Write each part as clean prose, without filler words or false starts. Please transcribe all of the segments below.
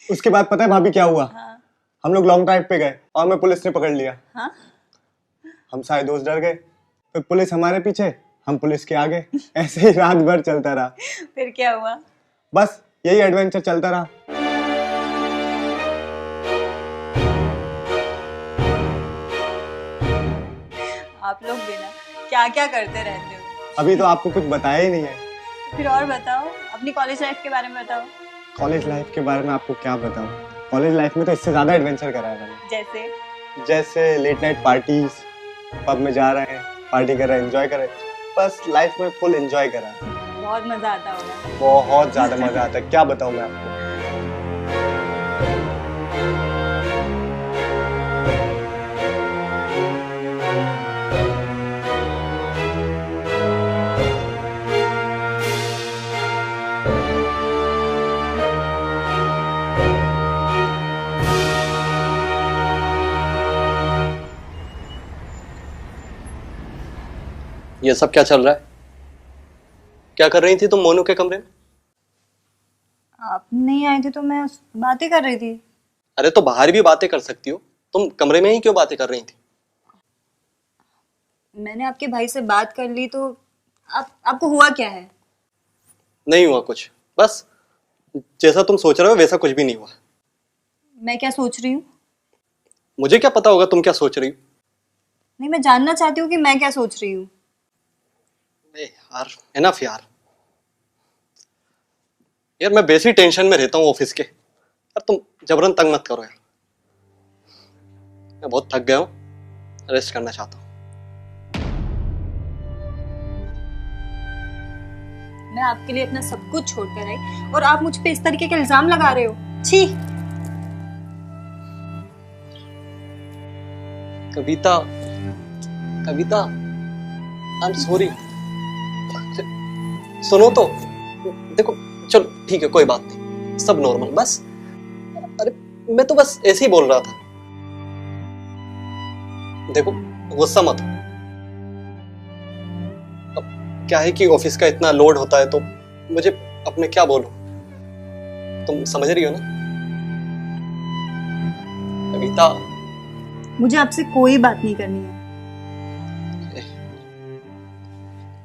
उसके बाद पता है भाभी क्या हुआ? हाँ। हम लोग लॉन्ग ड्राइव पे गए और हमें पुलिस ने पकड़ लिया। हाँ? हम सारे दोस्त डर गए, फिर पुलिस हमारे पीछे, हम पुलिस के आगे। ऐसे ही रात भर चलता रहा। फिर क्या हुआ? बस यही एडवेंचर चलता रहा। आप लोग भी ना क्या क्या करते रहते हो। अभी तो आपको कुछ बताया ही नहीं है। फिर और बताओ, अपनी कॉलेज लाइफ के बारे में बताओ। कॉलेज लाइफ के बारे में आपको क्या बताऊं? कॉलेज लाइफ में तो इससे ज्यादा एडवेंचर करा है मैंने। जैसे लेट नाइट पार्टीज, पब में जा रहे हैं, पार्टी कर रहे हैं, एंजॉय कर रहे हैं। बस लाइफ में फुल एंजॉय करा है। बहुत मजा आता होगा। बहुत ज्यादा मजा आता है, क्या बताऊं मैं आपको। ये सब क्या चल रहा है? क्या कर रही थी तुम मोनू के कमरे में? आप नहीं आए थे तो मैं बातें कर रही थी। अरे तो बाहर भी बातें कर सकती हो, तुम कमरे में ही क्यों बातें कर रही थी? मैंने आपके भाई से बात कर ली तो आपको हुआ क्या है? नहीं हुआ कुछ, बस जैसा तुम सोच रहे हो वैसा कुछ भी नहीं हुआ। मैं क्या सोच रही हूँ? मुझे क्या पता होगा तुम क्या सोच रही हो? नहीं, मैं जानना चाहती हूँ कि मैं क्या सोच रही हूँ। यार एनफ यार। यार मैं वैसी टेंशन में रहता हूँ ऑफिस के। यार तुम जबरन तंग मत करो यार। मैं बहुत थक गया हूँ, रेस्ट करना चाहता हूँ। मैं आपके लिए अपना सब कुछ छोड़कर आई और आप मुझ पे इस तरीके के इल्जाम लगा रहे हो। छी। कविता, कविता, आई एम सॉरी। सुनो तो, देखो चलो ठीक है कोई बात नहीं, सब नॉर्मल बस। अरे मैं तो बस ऐसे ही बोल रहा था। देखो गुस्सा मत हो। अब क्या है कि ऑफिस का इतना लोड होता है तो मुझे अब मैं क्या बोलूं, तुम समझ रही हो ना? कविता, मुझे आपसे कोई बात नहीं करनी है।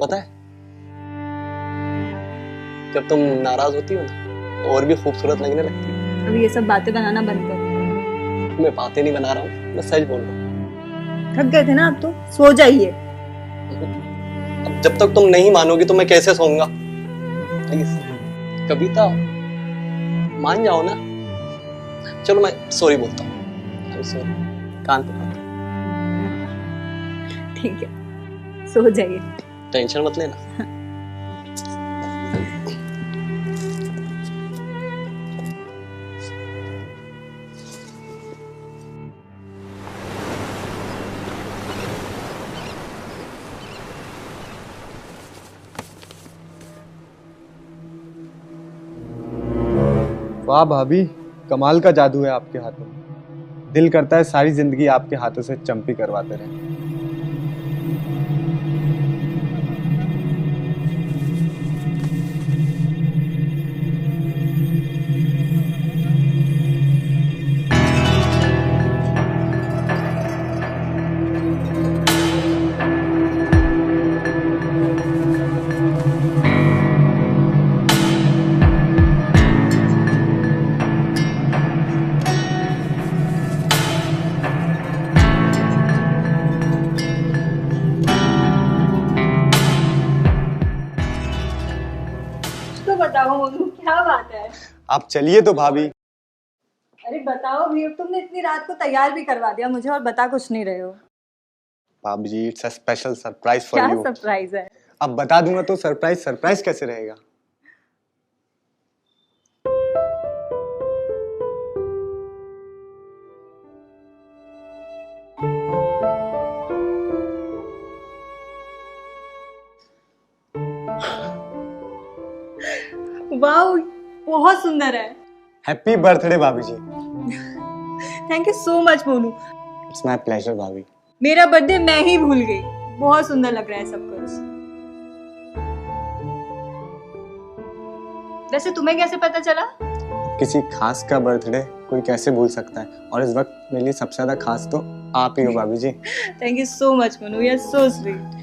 पता है जब तुम नाराज होती हो ना तो और भी खूबसूरत लगने लगती है। अब ये सब बातें बनाना बंद करो। मैं बातें नहीं बना रहा हूँ, मैं सच बोल रहा हूँ। थक गए थे ना, अब तो सो जाइए। अब जब तक तुम नहीं मानोगी तो मैं कैसे सोऊंगा? प्लीज कविता मान जाओ ना। चलो मैं सॉरी बोलता हूँ, सॉरी, कान पकड़ता हूँ। ठीक है, सो जाइए। टेंशन मत लेना। वाह भाभी, कमाल का जादू है आपके हाथों में। दिल करता है सारी जिंदगी आपके हाथों से चंपी करवाते रहे। तो बताओ मोनू, क्या बात है? आप चलिए तो भाभी। अरे बताओ भी, अब तुमने इतनी रात को तैयार भी करवा दिया मुझे और बता कुछ नहीं रहे हो। Bhabhi ji, it's a special surprise for क्या यू। सरप्राइज है? अब बता दूंगा तो सरप्राइज सरप्राइज कैसे रहेगा? वाओ, बहुत सुंदर है। Happy birthday bhabhi ji. Thank you so much Monu. It's my pleasure bhabhi. मेरा बर्थडे मैं ही भूल गई। बहुत सुंदर लग रहा है सब कुछ। वैसे तुम्हें कैसे पता चला? किसी खास का बर्थडे कोई कैसे भूल सकता है, और इस वक्त मेरे लिए सबसे ज्यादा खास तो आप ही हो bhabhi ji. Thank you so much Manu, you are so sweet.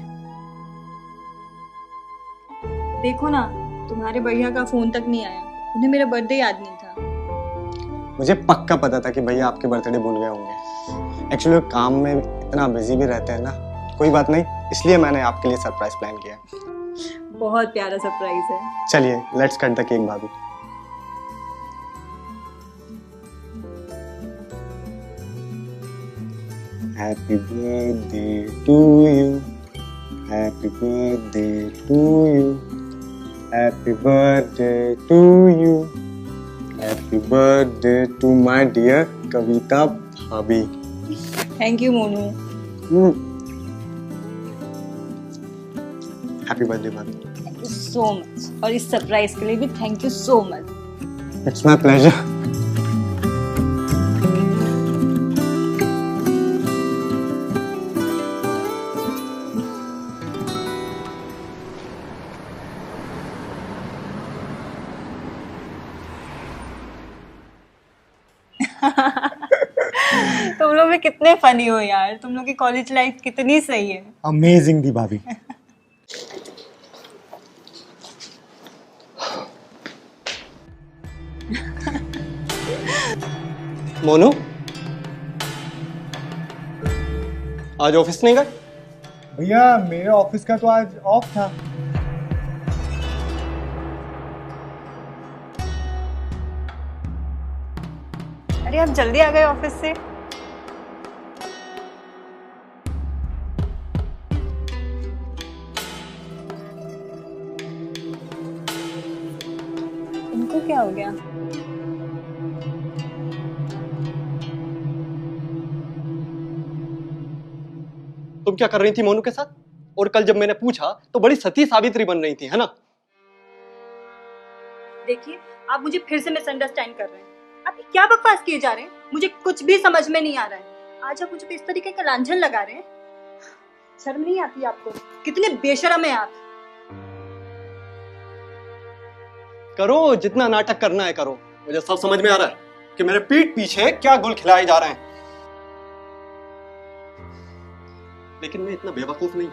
देखो ना, तुम्हारे भैया का फोन तक नहीं आया, उन्हें मेरा बर्थडे याद नहीं था। मुझे पक्का पता था कि भैया आपके बर्थडे भूल गए होंगे। एक्चुअली काम में इतना बिजी भी रहते हैं ना। कोई बात नहीं, इसलिए मैंने आपके लिए सरप्राइज प्लान किया। बहुत प्यारा सरप्राइज है। चलिए let's cut the cake bhabhi. Happy birthday to you, happy birthday to you, happy birthday to you, happy birthday to my dear Kavita bhabhi. Thank you Monu. Happy birthday bhabhi. Thank you so much, और इस surprise के लिए भी thank you so much. It's my pleasure. तुम लोग भी कितने funny हो यार, तुम लोग की कॉलेज लाइफ कितनी सही है। अमेजिंग थी भाभी। मोनू, आज ऑफिस नहीं गए? भैया मेरे ऑफिस का तो आज ऑफ था। अरे आप जल्दी आ गए ऑफिस से। इनको क्या हो गया? तुम क्या कर रही थी मोनू के साथ? और कल जब मैंने पूछा तो बड़ी सती सावित्री बन रही थी, है ना? देखिए, आप मुझे फिर से मिसअंडरस्टैंड कर रहे हैं। आप ये क्या बकवास किए जा रहे हैं? मुझे कुछ भी समझ में नहीं आ रहा है। आज आप मुझे पे इस तरीके का लांछन लगा रहे हैं। शर्म नहीं आती आपको? कितने बेशरम है आप। करो जितना नाटक करना है करो, मुझे सब समझ में आ रहा है कि मेरे पीठ पीछे क्या गुल खिलाए जा रहे हैं। लेकिन मैं इतना बेवकूफ नहीं,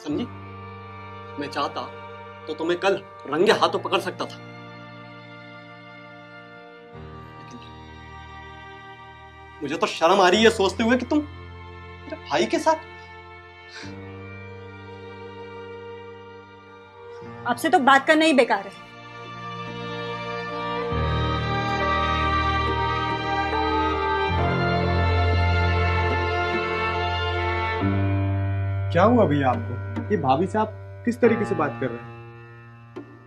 समझी? मैं चाहता तो तुम्हें कल रंगे हाथों पकड़ सकता था, लेकिन मुझे तो शर्म आ रही है सोचते हुए कि तुम मेरे भाई के साथ। आपसे तो बात करना ही बेकार है। क्या हुआ भैया आपको? ये भाभी से आप किस तरीके से बात कर रहे हैं?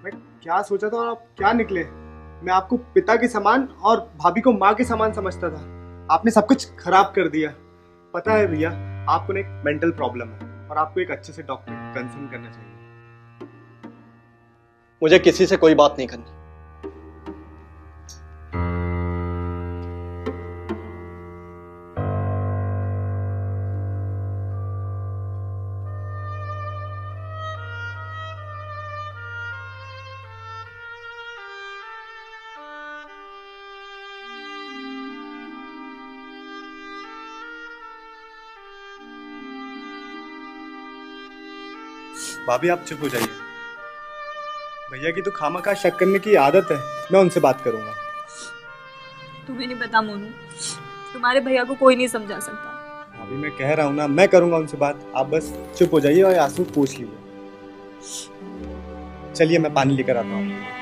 मैं क्या सोचा था और आप क्या निकले? मैं आपको पिता के समान और भाभी को माँ के समान समझता था। आपने सब कुछ खराब कर दिया। पता है भैया, आपको ना एक मेंटल प्रॉब्लम है और आपको एक अच्छे से डॉक्टर कंसल्ट करना चाहिए। मुझे किसी से कोई बात नहीं करनी। भाभी आप चुप हो जाइए। भैया की तो खामखा शक करने की आदत है। मैं उनसे बात करूंगा। तुम्हें नहीं पता मोनू, तुम्हारे भैया को कोई नहीं समझा सकता। भाभी मैं कह रहा हूँ ना, मैं करूंगा उनसे बात। आप बस चुप हो जाइए और आंसू पूछ लीजिए। चलिए मैं पानी लेकर आता हूँ।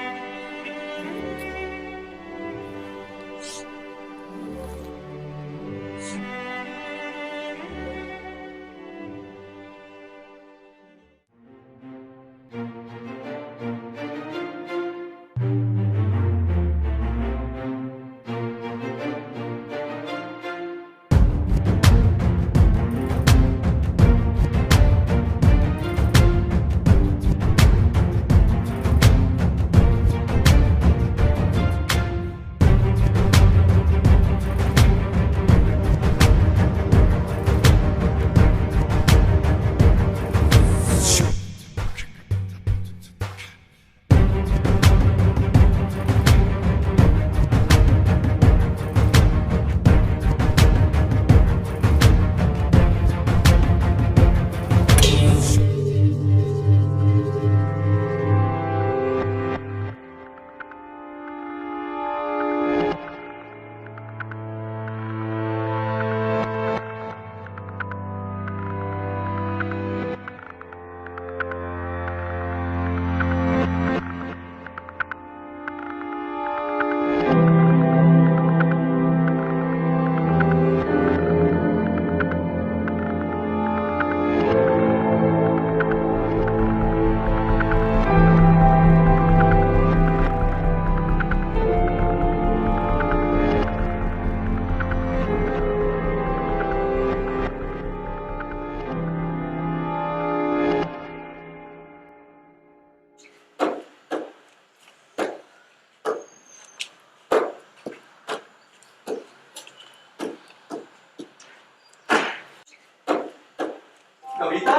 कविता,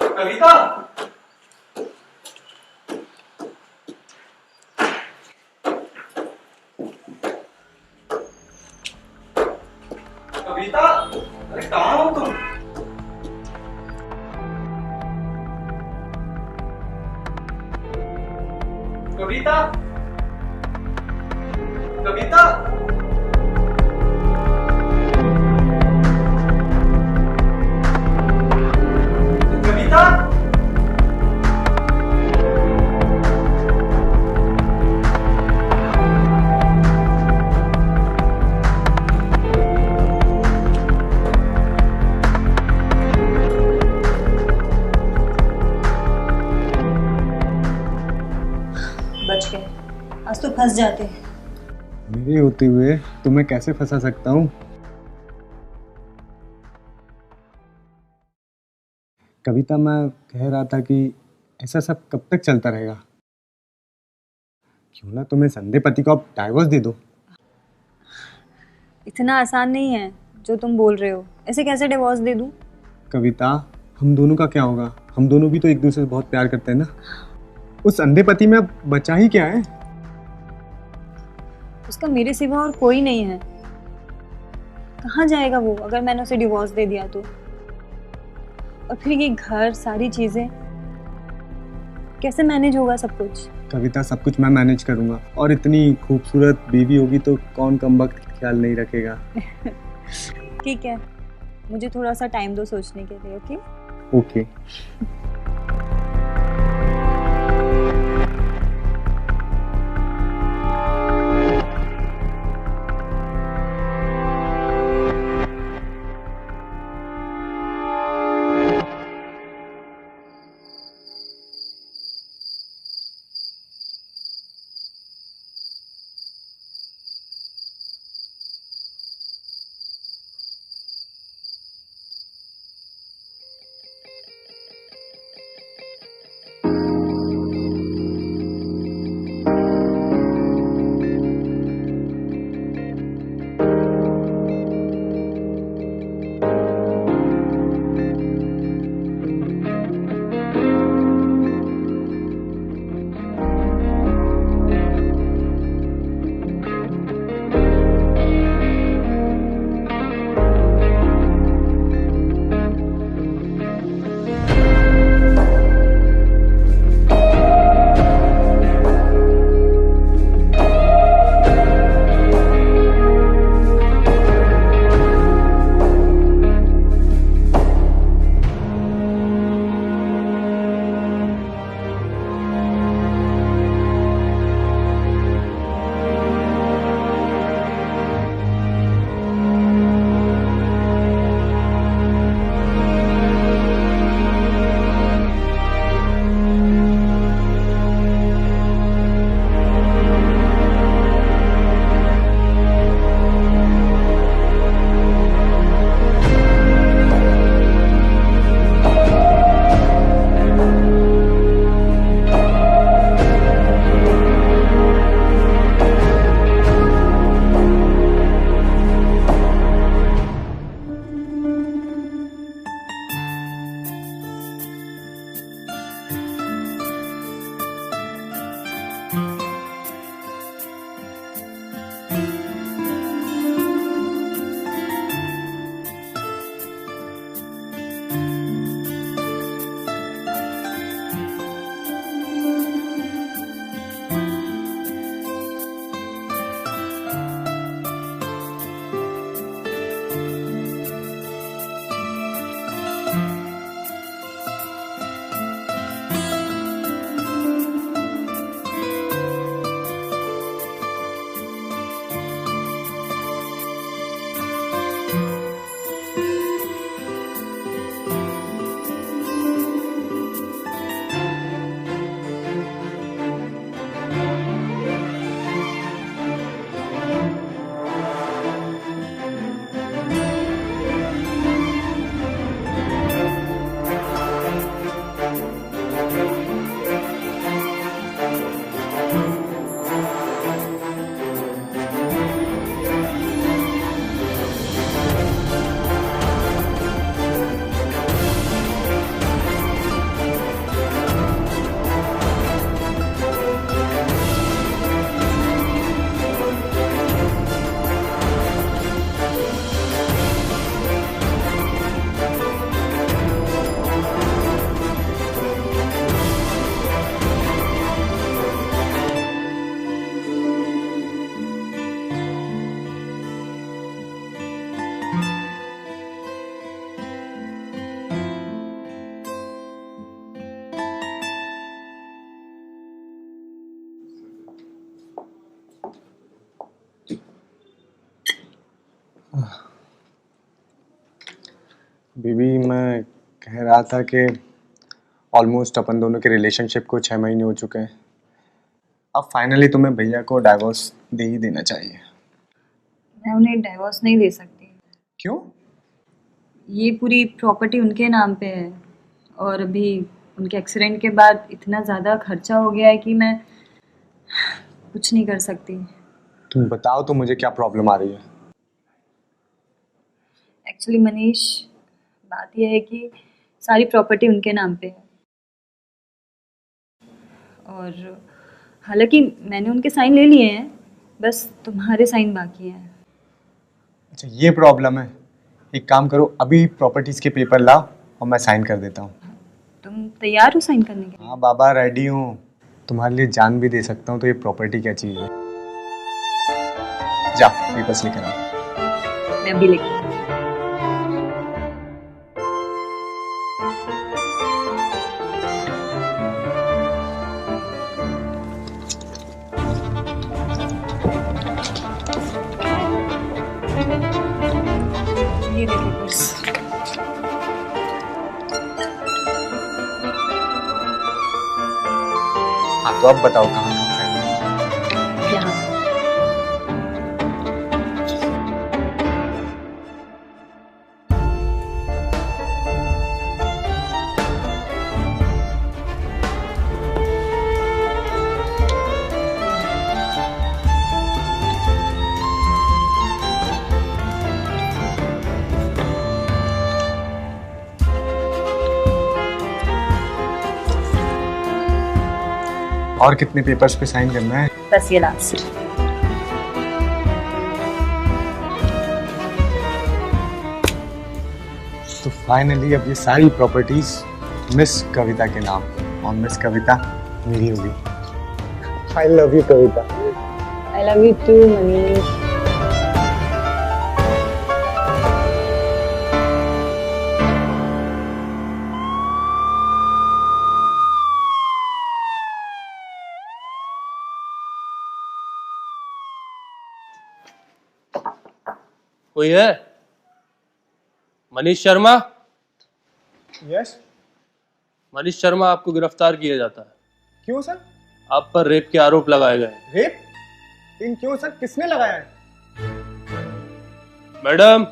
कविता, कविता, अरे कहाँ हो तुम? कविता, कविता, कविता, बच गए। आज तो फंस जाते। मेरे होते हुए तुम्हें कैसे फंसा सकता हूँ? कविता, मैं कह रहा था कि ऐसा सब कब तक चलता रहेगा? क्यों ना तुम्हें संदे पति को अब डाइवोर्स दे दो। इतना आसान नहीं है जो तुम बोल रहे हो। ऐसे कैसे डिवोर्स दे दूं? कविता, हम दोनों का क्या होगा? हम दोनों भी तो एक दूसरे से बहुत प्यार करते हैं ना। उस अंधे पति में अब बचा ही क्या है? उसका मेरे सिवा और कोई नहीं है। कहाँ जाएगा वो अगर मैंने उसे डिवोर्स दे दिया तो? और फिर ये घर, सारी चीजें कैसे मैनेज होगा सब कुछ? कविता, सब कुछ मैं मैनेज करूंगा। और इतनी खूबसूरत बीवी होगी तो कौन कम वक्त ख्याल नहीं रखेगा। ठीक है, मुझे थोड़ा सा टाइम दो सोचने के लिए। Okay okay. बीबी, मैं कह रहा था कि ऑलमोस्ट अपन दोनों के रिलेशनशिप को 6 महीने हो चुके हैं। अब फाइनली तुम्हें भैया को डाइवोर्स दे ही देना चाहिए। मैं उन्हें डाइवोर्स नहीं दे सकती। क्यों? ये पूरी प्रॉपर्टी उनके नाम पे है और अभी उनके एक्सीडेंट के बाद इतना ज़्यादा खर्चा हो गया है कि मैं कुछ नहीं कर सकती। तुम बताओ तो मुझे क्या प्रॉब्लम आ रही है? एक्चुअली मनीष, बात यह है कि सारी प्रॉपर्टी उनके नाम पे है और हालांकि मैंने उनके साइन ले लिए हैं, बस तुम्हारे साइन बाकी हैं। अच्छा, ये प्रॉब्लम है। एक काम करो, अभी प्रॉपर्टीज के पेपर लाओ और मैं साइन कर देता हूँ। तुम तैयार हो साइन करने के लिए? हाँ बाबा, रेडी हूँ। तुम्हारे लिए जान भी दे सकता हूँ, तो ये प्रॉपर्टी क्या चीज़ है। जा पेपर्स लेकर आओ। मैं भी लेके ये ले पेपर्स। हाँ तो अब बताओ कहाँ कहाँ साइन? यहाँ। और कितने पेपर्स पे साइन करना है? बस ये लास्ट। तो फाइनली अब ये सारी प्रॉपर्टीज मिस कविता के नाम, और मिस कविता मेरी होगी। I love you Kavita. I love you too Manish. कोई है? मनीष शर्मा? यस। मनीष शर्मा, आपको गिरफ्तार किया जाता है। क्यों सर? आप पर रेप के आरोप लगाए गए। रेप? इन क्यों सर? किसने लगाया है? मैडम,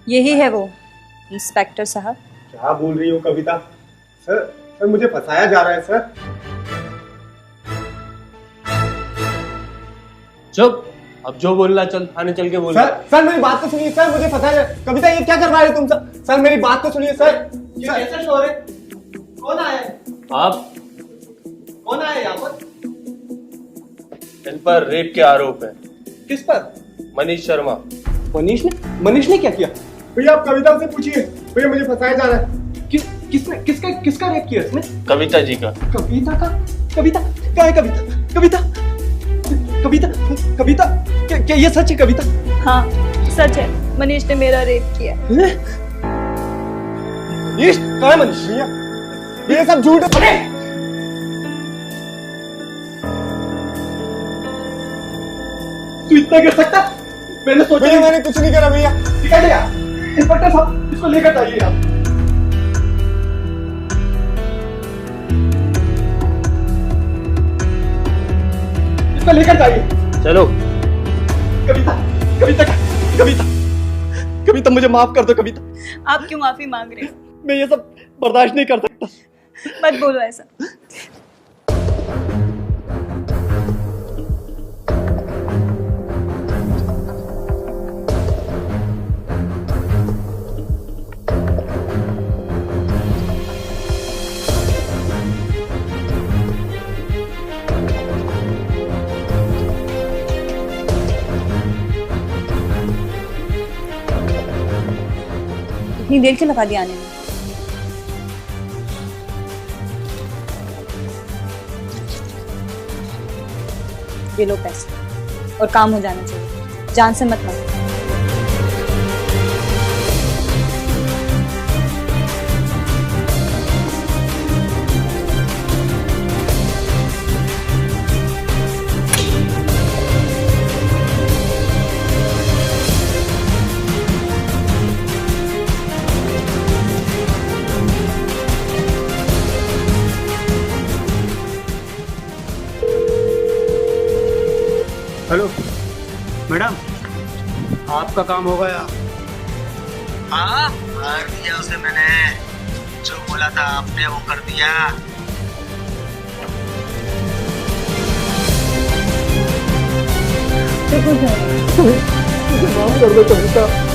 यही है वो इंस्पेक्टर साहब। क्या बोल रही हो कविता? सर मुझे फंसाया जा रहा है सर। चुप। अब जो बोलना चल थाने चल के बोल। सर मेरी बात तो सुनिए सर, मुझे फंसाया। कविता ये क्या करवा रहे हो तुम सर? सर मेरी बात तो सुनिए सर। ये कैसे शोर है? कौन आया है? आप? कौन आया है यहाँ पर? इन पर रेप के आरोप है। किस पर? मनीष शर्मा। मनीष ने क्या किया? भैया आप कविता से पूछिए। भैया मुझे फंसाया जा रहा है। किसका रेप किया इसने? कविता जी का। कविता का? कविता क्या है? कविता क्या ये सच है? कविता? हाँ सच है, मनीष ने मेरा रेप किया। मनीष कहाँ है? मनीष भैया ये सब झूठ है। तू इतना कर सकता? मैंने सोचा भैया मैंने कुछ नहीं करा भैया। निकल गया। इंस्पेक्टर साहब इसको लेकर जाइए आप। इसको लेकर जाइए। चलो। कविता मुझे माफ कर दो कविता। आप क्यों माफी मांग रहे हो? मैं ये सब बर्दाश्त नहीं कर सकता। मत बोलो ऐसा। इतनी देर क्यों लगा दी आने में? ये लो पैसे और काम हो जाना चाहिए, जान से मत मांगो। हेलो मैडम, आपका काम हो गया। हाँ, मार दिया उसे मैंने, जो बोला था आपने वो कर दिया। माफ कर दो कविता।